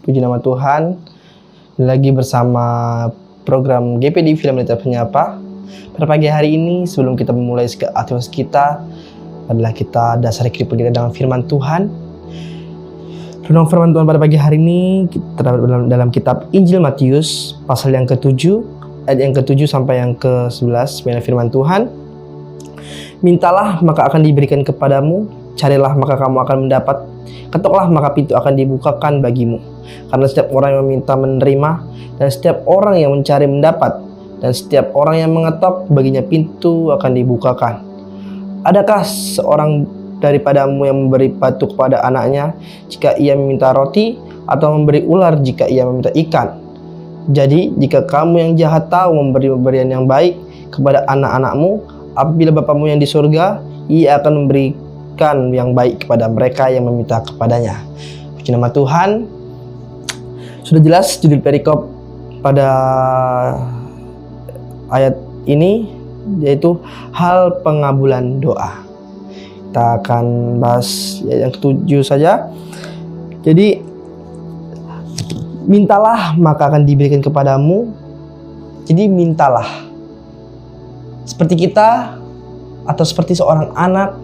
Puji nama Tuhan. Lagi bersama program GPD Film Liter Penyapa. Pada pagi hari ini, sebelum kita memulai aktivitas kita, adalah kita dasari kehidupan kita dengan firman Tuhan. Renung firman Tuhan pada pagi hari ini kita dalam kitab Injil Matius pasal yang ke-7 ayat yang ke-7 sampai yang ke-11. Firman Tuhan, mintalah maka akan diberikan kepadamu, carilah maka kamu akan mendapat, ketoklah maka pintu akan dibukakan bagimu. Karena setiap orang yang meminta menerima, dan setiap orang yang mencari mendapat, dan setiap orang yang mengetok baginya pintu akan dibukakan. Adakah seorang daripadamu yang memberi batu kepada anaknya jika ia meminta roti, atau memberi ular jika ia meminta ikan? Jadi jika kamu yang jahat tahu memberi pemberian yang baik kepada anak-anakmu, apabila Bapamu yang di surga, ia akan memberikan yang baik kepada mereka yang meminta kepadanya. Puji nama Tuhan. Sudah jelas judul perikop pada ayat ini, yaitu hal pengabulan doa. Kita akan bahas yang ke-7 saja. Jadi, mintalah maka akan diberikan kepadamu. Jadi mintalah. Seperti kita atau seperti seorang anak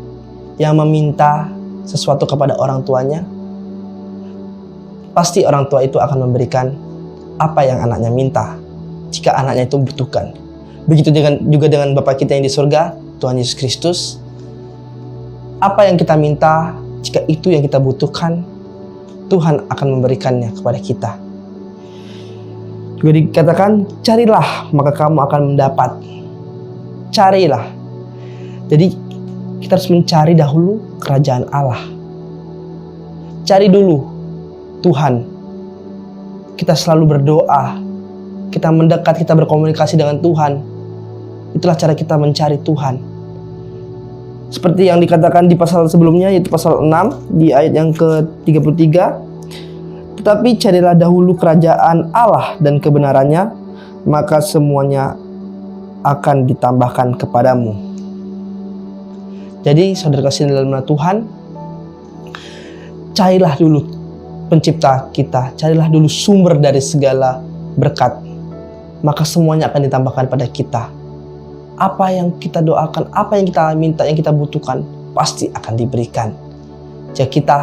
yang meminta sesuatu kepada orang tuanya, pasti orang tua itu akan memberikan apa yang anaknya minta jika anaknya itu butuhkan. Begitu juga dengan Bapa kita yang di surga, Tuhan Yesus Kristus. Apa yang kita minta, jika itu yang kita butuhkan, Tuhan akan memberikannya kepada kita. Juga dikatakan, carilah maka kamu akan mendapat. Carilah. Jadi kita harus mencari dahulu kerajaan Allah. Cari dulu Tuhan. Kita selalu berdoa, kita mendekat, kita berkomunikasi dengan Tuhan. Itulah cara kita mencari Tuhan. Seperti yang dikatakan di pasal sebelumnya, yaitu pasal 6 di ayat yang ke-33. Tetapi carilah dahulu kerajaan Allah dan kebenarannya, maka semuanya akan ditambahkan kepadamu. Jadi saudara kasih dalam nama Tuhan, carilah dulu pencipta kita, carilah dulu sumber dari segala berkat, maka semuanya akan ditambahkan pada kita. Apa yang kita doakan, apa yang kita minta, yang kita butuhkan, pasti akan diberikan jika kita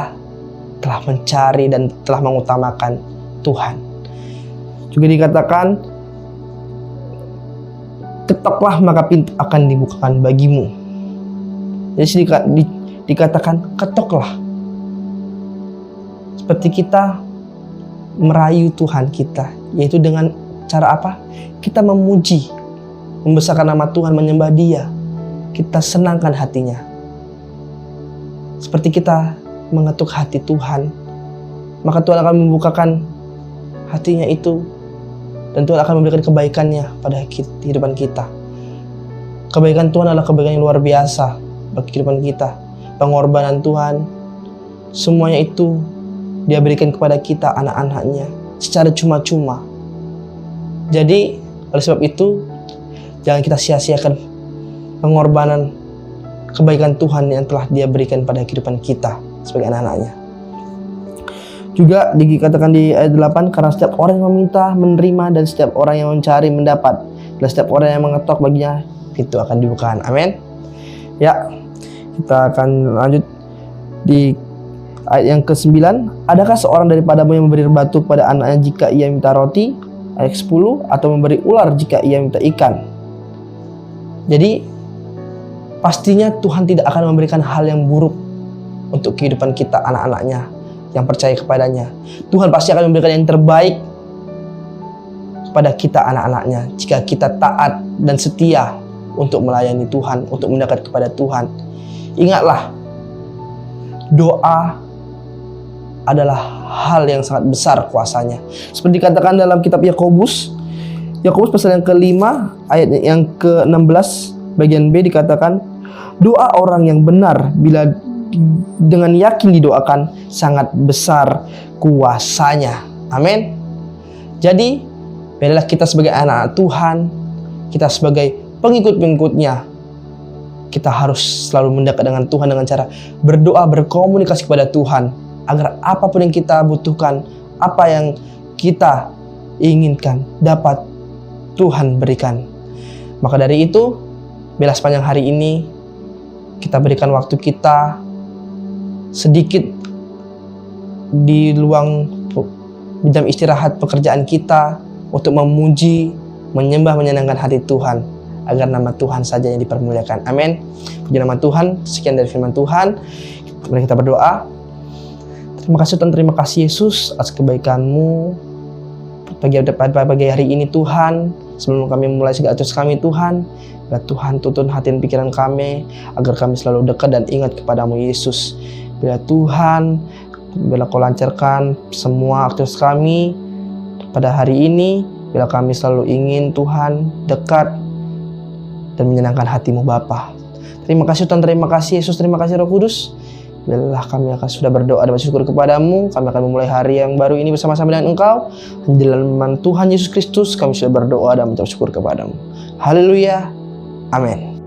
telah mencari dan telah mengutamakan Tuhan. Juga dikatakan, ketoklah maka pintu akan dibukakan bagimu. Jadi dikatakan ketoklah. Seperti kita merayu Tuhan kita, yaitu dengan cara apa? Kita memuji, membesarkan nama Tuhan, menyembah Dia. Kita senangkan hatinya. Seperti kita mengetuk hati Tuhan, maka Tuhan akan membukakan hatinya itu, dan Tuhan akan memberikan kebaikannya pada kehidupan kita. Kebaikan Tuhan adalah kebaikan yang luar biasa bagi kehidupan kita. Pengorbanan Tuhan, semuanya itu Dia berikan kepada kita, anak-anaknya, secara cuma-cuma. Jadi, oleh sebab itu, jangan kita sia-siakan pengorbanan kebaikan Tuhan yang telah Dia berikan pada kehidupan kita sebagai anak-anaknya. Juga dikatakan di ayat 8, karena setiap orang yang meminta menerima, dan setiap orang yang mencari mendapat, dan setiap orang yang mengetok baginya pintu akan dibukakan. Amin. Ya, kita akan lanjut di ayat yang ke-9. Adakah seorang daripadamu yang memberi batu kepada anaknya jika ia minta roti? Ayat 10. Atau memberi ular jika ia minta ikan? Jadi pastinya Tuhan tidak akan memberikan hal yang buruk untuk kehidupan kita, anak-anaknya yang percaya kepadanya. Tuhan pasti akan memberikan yang terbaik kepada kita, anak-anaknya, jika kita taat dan setia untuk melayani Tuhan, untuk mendekat kepada Tuhan. Ingatlah, doa adalah hal yang sangat besar kuasanya. Seperti dikatakan dalam kitab Yakobus pasal yang ke-5 ayat yang ke-16 bagian B, dikatakan, doa orang yang benar bila dengan yakin didoakan sangat besar kuasanya. Amin. Jadi biarlah kita sebagai anak Tuhan, kita sebagai pengikut-pengikutnya, kita harus selalu mendekat dengan Tuhan dengan cara berdoa, berkomunikasi kepada Tuhan, agar apapun yang kita butuhkan, apa yang kita inginkan dapat Tuhan berikan. Maka dari itu, bila sepanjang hari ini kita berikan waktu kita sedikit di luang jam istirahat pekerjaan kita untuk memuji, menyembah, menyenangkan hati Tuhan, agar nama Tuhan saja yang dipermuliakan. Amin. Puji nama Tuhan. Sekian dari firman Tuhan. Mari kita berdoa. Terima kasih Tuhan, terima kasih Yesus atas kebaikan-Mu pagi hari ini Tuhan. Sebelum kami mulai segala tugas kami Tuhan, biar Tuhan tuntun hati dan pikiran kami agar kami selalu dekat dan ingat kepadamu Yesus. Biar Tuhan, bila Kau lancarkan semua aktivitas kami pada hari ini, bila kami selalu ingin Tuhan dekat dan menyenangkan hati-Mu Bapa. Terima kasih Tuhan, terima kasih Yesus, terima kasih Roh Kudus. Bila kami akan sudah berdoa dan bersyukur kepadamu, kami akan memulai hari yang baru ini bersama-sama dengan Engkau. Di dalam nama Tuhan Yesus Kristus, kami sudah berdoa dan mengucap syukur kepadamu. Haleluya. Amin.